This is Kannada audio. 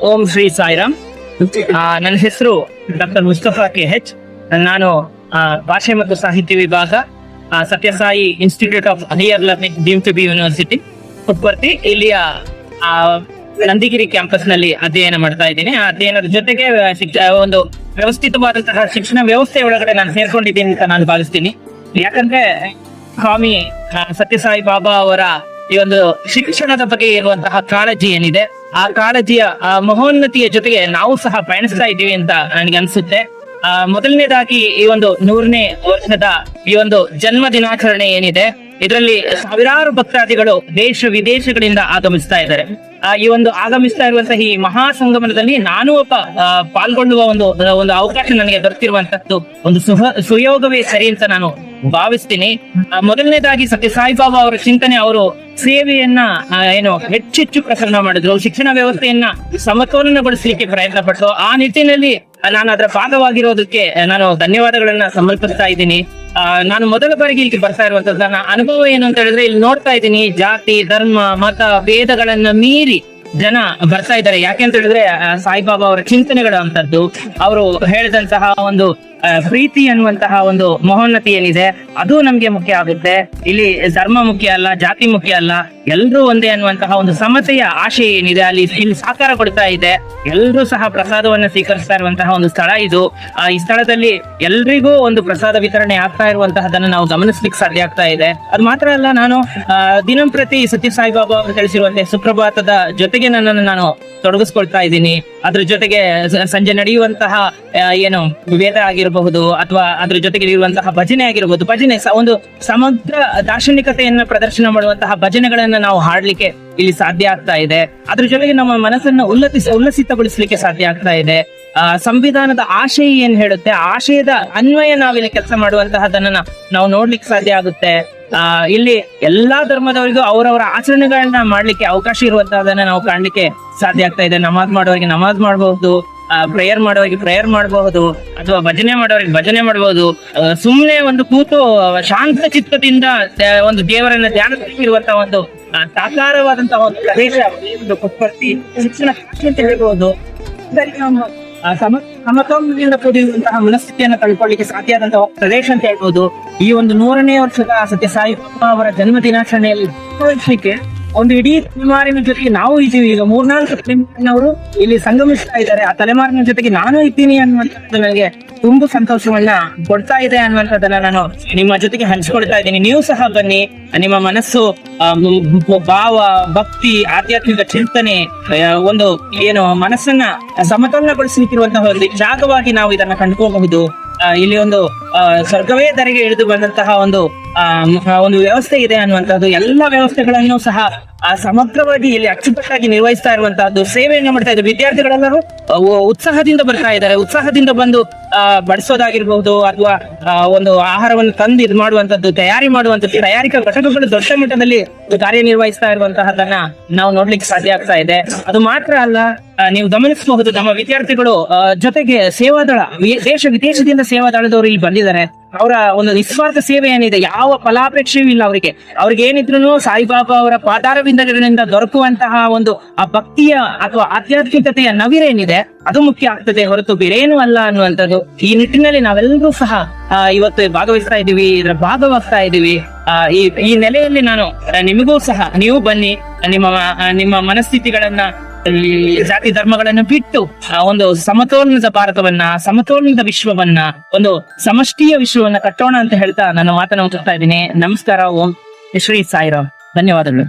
ಓಂ ಶ್ರೀ ಸಾಯಿರಾಮ್. ನನ್ನ ಹೆಸರು ಡಾಕ್ಟರ್ ಮುಸ್ತಫಾ KH. ನಾನು ಭಾಷೆ ಮತ್ತು ಸಾಹಿತ್ಯ ವಿಭಾಗ, Sathya Sai institute of higher learning deem to be university, Puttaparthi, ಇಲ್ಲಿಯ ನಂದಿಗಿರಿ ಕ್ಯಾಂಪಸ್ ನಲ್ಲಿ ಅಧ್ಯಯನ ಮಾಡ್ತಾ ಇದ್ದೀನಿ. ಆ ಅಧ್ಯಯನದ ಜೊತೆಗೆ ಒಂದು ವ್ಯವಸ್ಥಿತವಾದಂತಹ ಶಿಕ್ಷಣ ವ್ಯವಸ್ಥೆ ಒಳಗಡೆ ನಾನು ಸೇರ್ಕೊಂಡಿದ್ದೀನಿ ಅಂತ ನಾನು ಭಾವಿಸ್ತೀನಿ. ಯಾಕಂದ್ರೆ ಸ್ವಾಮಿ ಸತ್ಯಸಾಯಿ ಬಾಬಾ ಅವರ ಈ ಒಂದು ಶಿಕ್ಷಣದ ಬಗ್ಗೆ ಇರುವಂತಹ ಕಾಳಜಿ ಏನಿದೆ, ಆ ಕಾಳಜಿಯ ಮಹೋನ್ನತಿಯ ಜೊತೆಗೆ ನಾವು ಸಹ ಪಯಣಿಸ್ತಾ ಇದ್ದೀವಿ ಅಂತ ನನಗೆ ಅನ್ಸುತ್ತೆ. ಮೊದಲನೇದಾಗಿ ಈ ಒಂದು 100ನೇ ವರ್ಷದ ಈ ಒಂದು ಜನ್ಮ ದಿನಾಚರಣೆ ಏನಿದೆ, ಇದರಲ್ಲಿ ಸಾವಿರಾರು ಭಕ್ತಾದಿಗಳು ದೇಶ ವಿದೇಶಗಳಿಂದ ಆಗಮಿಸ್ತಾ ಇದ್ದಾರೆ. ಈ ಒಂದು ಆಗಮಿಸ್ತಾ ಇರುವಂತಹ ಈ ಮಹಾ ಸಂಗಮನದಲ್ಲಿ ನಾನು ಒಬ್ಬ ಪಾಲ್ಗೊಳ್ಳುವ ಒಂದು ಅವಕಾಶ ನನಗೆ ದೊರೆತಿರುವಂತದ್ದು ಒಂದು ಸುಯೋಗವೇ ಸರಿ ಅಂತ ನಾನು ಭಾವಿಸ್ತೀನಿ. ಮೊದಲನೇದಾಗಿ ಸತ್ಯಸಾಯಿ ಬಾಬಾ ಅವರ ಚಿಂತನೆ, ಅವರು ಸೇವೆಯನ್ನ ಹೆಚ್ಚೆಚ್ಚು ಪ್ರಸನ್ನ ಮಾಡಿದ್ರು, ಶಿಕ್ಷಣ ವ್ಯವಸ್ಥೆಯನ್ನ ಸಮತೋಲನಗೊಳಿಸಲಿಕ್ಕೆ ಪ್ರಯತ್ನ ಪಟ್ಟರು. ಆ ನಿಟ್ಟಿನಲ್ಲಿ ನಾನು ಅದರ ಭಾಗವಾಗಿರೋದಕ್ಕೆ ನಾನು ಧನ್ಯವಾದಗಳನ್ನ ಸಮರ್ಪಿಸ್ತಾ ಇದ್ದೀನಿ. ನಾನು ಮೊದಲ ಬಾರಿಗೆ ಇಲ್ಲಿ ಬರ್ತಾ ಇರುವಂತದ್ದು, ನನ್ನ ಅನುಭವ ಏನು ಅಂತ ಹೇಳಿದ್ರೆ, ಇಲ್ಲಿ ನೋಡ್ತಾ ಇದ್ದೀನಿ ಜಾತಿ, ಧರ್ಮ, ಮತ, ಭೇದಗಳನ್ನ ಮೀರಿ ಜನ ಬರ್ತಾ ಇದ್ದಾರೆ. ಯಾಕೆಂತ ಹೇಳಿದ್ರೆ ಸಾಯಿಬಾಬಾ ಅವರ ಚಿಂತನೆಗಳು ಅಂತದ್ದು, ಅವರು ಹೇಳಿದಂತಹ ಒಂದು ಪ್ರೀತಿ ಅನ್ನುವಂತಹ ಒಂದು ಮಹೋನ್ನತಿ ಏನಿದೆ, ಅದು ನಮ್ಗೆ ಮುಖ್ಯ ಆಗುತ್ತೆ. ಇಲ್ಲಿ ಧರ್ಮ ಮುಖ್ಯ ಅಲ್ಲ, ಜಾತಿ ಮುಖ್ಯ ಅಲ್ಲ, ಎಲ್ರೂ ಒಂದೇ ಅನ್ನುವಂತಹ ಒಂದು ಸಮತೆಯ ಆಶಯ ಏನಿದೆ ಇಲ್ಲಿ ಸಾಕಾರ ಕೊಡ್ತಾ ಇದೆ. ಎಲ್ರೂ ಸಹ ಪ್ರಸಾದವನ್ನ ಸ್ವೀಕರಿಸ್ತಾ ಇರುವಂತಹ ಒಂದು ಸ್ಥಳ ಇದು. ಈ ಸ್ಥಳದಲ್ಲಿ ಎಲ್ರಿಗೂ ಒಂದು ಪ್ರಸಾದ ವಿತರಣೆ ಆಗ್ತಾ ಇರುವಂತಹದನ್ನ ನಾವು ಗಮನಿಸ್ಲಿಕ್ಕೆ ಸಾಧ್ಯ ಆಗ್ತಾ ಇದೆ. ಅದು ಮಾತ್ರ ಅಲ್ಲ, ನಾನು ದಿನಂಪ್ರತಿ ಸತ್ಯಸಾಯಿ ಬಾಬಾ ಅವರು ತಿಳಿಸಿರುವಂತೆ ಸುಪ್ರಭಾತದ ಜೊತೆಗೆ ನನ್ನನ್ನು ನಾನು ತೊಡಗಿಸ್ಕೊಳ್ತಾ ಇದ್ದೀನಿ. ಅದ್ರ ಜೊತೆಗೆ ಸಂಜೆ ನಡೆಯುವಂತಹ ವೇದ ಆಗಿರಬಹುದು, ಅಥವಾ ಅದ್ರ ಜೊತೆಗೆ ಇರುವಂತಹ ಭಜನೆ ಆಗಿರಬಹುದು. ಭಜನೆ ಒಂದು ಸಮಗ್ರ ದಾರ್ಶನಿಕತೆಯನ್ನ ಪ್ರದರ್ಶನ ಮಾಡುವಂತಹ ಭಜನೆಗಳನ್ನ ನಾವು ಹಾಡ್ಲಿಕ್ಕೆ ಇಲ್ಲಿ ಸಾಧ್ಯ ಆಗ್ತಾ ಇದೆ. ಅದ್ರ ಜೊತೆಗೆ ನಮ್ಮ ಮನಸ್ಸನ್ನ ಉಲ್ಲಸಿತಗೊಳಿಸ್ಲಿಕ್ಕೆ ಸಾಧ್ಯ ಆಗ್ತಾ ಇದೆ. ಸಂವಿಧಾನದ ಆಶಯ ಏನ್ ಹೇಳುತ್ತೆ, ಆಶಯದ ಅನ್ವಯ ನಾವಿಲ್ಲಿ ಕೆಲಸ ಮಾಡುವಂತಹದನ್ನ ನಾವು ನೋಡ್ಲಿಕ್ಕೆ ಸಾಧ್ಯ ಆಗುತ್ತೆ. ಇಲ್ಲಿ ಎಲ್ಲಾ ಧರ್ಮದವರಿಗೂ ಅವರವರ ಆಚರಣೆಗಳನ್ನ ಮಾಡ್ಲಿಕ್ಕೆ ಅವಕಾಶ ಇರುವಂತಹದನ್ನ ನಾವು ಕಾಣ್ಲಿಕ್ಕೆ ಸಾಧ್ಯ ಆಗ್ತಾ ಇದೆ. ನಮಾಜ್ ಮಾಡೋರಿಗೆ ನಮಾಜ್ ಮಾಡಬಹುದು, ಪ್ರೇಯರ್ ಮಾಡೋರಿಗೆ ಪ್ರೇಯರ್ ಮಾಡಬಹುದು, ಅಥವಾ ಭಜನೆ ಮಾಡೋರಿಗೆ ಭಜನೆ ಮಾಡಬಹುದು. ಸುಮ್ನೆ ಒಂದು ಕೂತು ಶಾಂತ ಚಿತ್ತದಿಂದ ಒಂದು ದೇವರನ್ನ ಧ್ಯಾನ ಇರುವಂತಹ ಒಂದು ಸಾಕಾರವಾದಂತಹ ಒಂದು ಪ್ರದೇಶ ಪುಟ್ಪರ್ತಿ ಶಿಕ್ಷಣ ಅಂತ ಹೇಳ್ಬಹುದು. ಸಮತೋಲನದಿಂದ ಕೂಡಿರುವಂತಹ ಮನಸ್ಥಿತಿಯನ್ನು ಕಳ್ಕೊಳ್ಳಿಕ್ಕೆ ಸಾಧ್ಯ ಆದಂತಹ ಪ್ರದೇಶ ಅಂತ ಹೇಳ್ಬೋದು. ಈ ಒಂದು 100ನೇ ವರ್ಷದ ಸತ್ಯಸಾಯಿ ಬಾಬಾ ಅವರ ಜನ್ಮ ದಿನಾಚರಣೆಯಲ್ಲಿ ಒಂದು ಇಡೀ ತಲೆಮಾರಿನ ಜೊತೆಗೆ ನಾವು ಇದ್ದೀವಿ. ಈಗ 3-4 ತಲೆಮಾರಿನವರು ಇಲ್ಲಿ ಸಂಗಮಿಸ್ತಾ ಇದ್ದಾರೆ. ಆ ತಲೆಮಾರಿನ ಜೊತೆಗೆ ನಾನು ಇದ್ದೀನಿ ಅನ್ನುವಂಥದ್ದು ನನಗೆ ತುಂಬಾ ಸಂತೋಷವನ್ನ ಕೊಡ್ತಾ ಇದೆ ಅನ್ನುವಂಥದ್ದನ್ನ ನಾನು ನಿಮ್ಮ ಜೊತೆಗೆ ಹಂಚ್ಕೊಳ್ತಾ ಇದ್ದೀನಿ. ನೀವು ಸಹ ಬನ್ನಿ. ನಿಮ್ಮ ಮನಸ್ಸು, ಭಾವ, ಭಕ್ತಿ, ಆಧ್ಯಾತ್ಮಿಕ ಚಿಂತನೆ, ಒಂದು ಮನಸ್ಸನ್ನ ಸಮತೋಲನಗೊಳಿಸಲಿಕ್ಕಿರುವಂತಹ ಒಂದು ಜಾಗವಾಗಿ ನಾವು ಇದನ್ನ ಕಂಡುಕೋಬಹುದು. ಇಲ್ಲಿ ಒಂದು ಸ್ವರ್ಗವೇ ಧರೆಗೆ ಇಳಿದು ಬಂದಂತಹ ಒಂದು ವ್ಯವಸ್ಥೆ ಇದೆ ಅನ್ನುವಂಥದ್ದು. ಎಲ್ಲ ವ್ಯವಸ್ಥೆಗಳನ್ನು ಸಹ ಸಮಗ್ರವಾಗಿ ಇಲ್ಲಿ ಅಚ್ಚುಕಟ್ಟಾಗಿ ನಿರ್ವಹಿಸ್ತಾ ಇರುವಂತಹದ್ದು, ಸೇವೆಯನ್ನು ಮಾಡ್ತಾ ಇದ್ದಾರೆ. ವಿದ್ಯಾರ್ಥಿಗಳೆಲ್ಲರೂ ಉತ್ಸಾಹದಿಂದ ಬರ್ತಾ ಇದ್ದಾರೆ. ಉತ್ಸಾಹದಿಂದ ಬಂದು ಬಡಿಸೋದಾಗಿರ್ಬಹುದು, ಅಥವಾ ಒಂದು ಆಹಾರವನ್ನು ತಂದು ಇದು ಮಾಡುವಂತದ್ದು, ತಯಾರಿ ಮಾಡುವಂತದ್ದು, ತಯಾರಿಕಾ ಘಟಕಗಳು ದೊಡ್ಡ ಮಟ್ಟದಲ್ಲಿ ಕಾರ್ಯನಿರ್ವಹಿಸ್ತಾ ಇರುವಂತಹದನ್ನ ನಾವು ನೋಡ್ಲಿಕ್ಕೆ ಸಾಧ್ಯ ಆಗ್ತಾ ಇದೆ. ಅದು ಮಾತ್ರ ಅಲ್ಲ, ನೀವು ಗಮನಿಸಬಹುದು, ನಮ್ಮ ವಿದ್ಯಾರ್ಥಿಗಳು ಜೊತೆಗೆ ಸೇವಾದಳ, ದೇಶ ವಿದೇಶದಿಂದ ಸೇವಾದಳದವರು ಇಲ್ಲಿ ಬಂದಿದ್ದಾರೆ. ಅವರ ಒಂದು ನಿಸ್ವಾರ್ಥ ಸೇವೆ ಏನಿದೆ, ಯಾವ ಫಲಾಪೇಕ್ಷೆಯೂ ಇಲ್ಲ ಅವರಿಗೆ. ಅವ್ರಿಗೆ ಏನಿದ್ರು ಸಾಯಿಬಾಬಾ ಅವರ ಪಾದಾರವಿಂದಗಳಿಂದ ದೊರಕುವಂತಹ ಒಂದು ಆ ಭಕ್ತಿಯ ಅಥವಾ ಆಧ್ಯಾತ್ಮಿಕತೆಯ ನವಿರೇನಿದೆ, ಅದು ಮುಖ್ಯ ಆಗ್ತದೆ ಹೊರತು ಬೇರೇನು ಅಲ್ಲ ಅನ್ನುವಂಥದ್ದು. ಈ ನಿಟ್ಟಿನಲ್ಲಿ ನಾವೆಲ್ಲರೂ ಸಹ ಇವತ್ತು ಭಾಗವಹಿಸ್ತಾ ಇದ್ದೀವಿ, ಇದರ ಭಾಗವಾಗ್ತಾ ಇದ್ದೀವಿ. ಈ ನೆಲೆಯಲ್ಲಿ ನಾನು ನಿಮಗೂ ಸಹ ನೀವು ಬನ್ನಿ, ನಿಮ್ಮ ಮನಸ್ಥಿತಿಗಳನ್ನ, ಜಾತಿ ಧರ್ಮಗಳನ್ನು ಬಿಟ್ಟು ಒಂದು ಸಮತೋಲನದ ಭಾರತವನ್ನ, ಸಮತೋಲನದ ವಿಶ್ವವನ್ನ, ಒಂದು ಸಮಷ್ಟಿಯ ವಿಶ್ವವನ್ನ ಕಟ್ಟೋಣ ಅಂತ ಹೇಳ್ತಾ ನನ್ನ ಮಾತನ್ನು ಮುಗಿಸ್ತಾ ಇದ್ದೀನಿ. ನಮಸ್ಕಾರ. ಓಂ ಶ್ರೀ ಸಾಯಿರಾಮ್. ಧನ್ಯವಾದಗಳು.